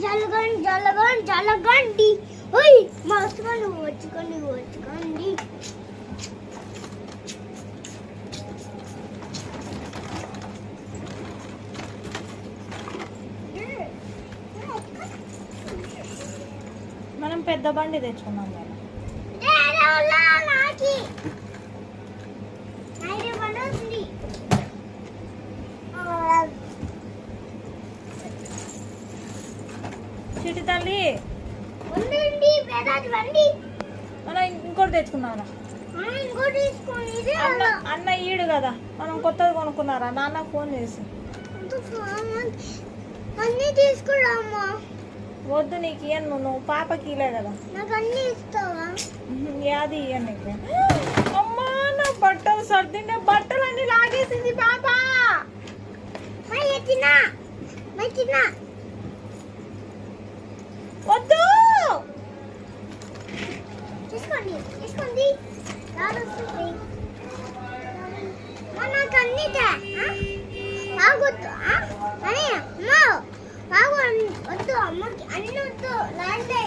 జలగండి వచ్చుకోండి మనం పెద్ద బండి తెచ్చుకున్నాం కదా. చిటి తల్లి మనం ఇంకోటి తెచ్చుకున్నారా? అన్న ఈడు కదా, మనం కొత్తది కొనుక్కున్నారా? నాన్న ఫోన్ చేసి అన్నీ తీసుకురామ్మా. వద్దు, నీకు ఇయ్యను, నువ్వు పాపకి ఇలే కదా. నాకు అన్నీ ఇస్తావా? యాది ఇయ్యను నీకు. అమ్మా, నా బట్టలు సర్దిండే, బట్టలు అన్ని లాగేసింది పాప. వద్దు, తీసుకోండి నాకు అన్నీ బాగొద్దు వద్దు, అమ్మకి అన్ని వద్దు. లాంటి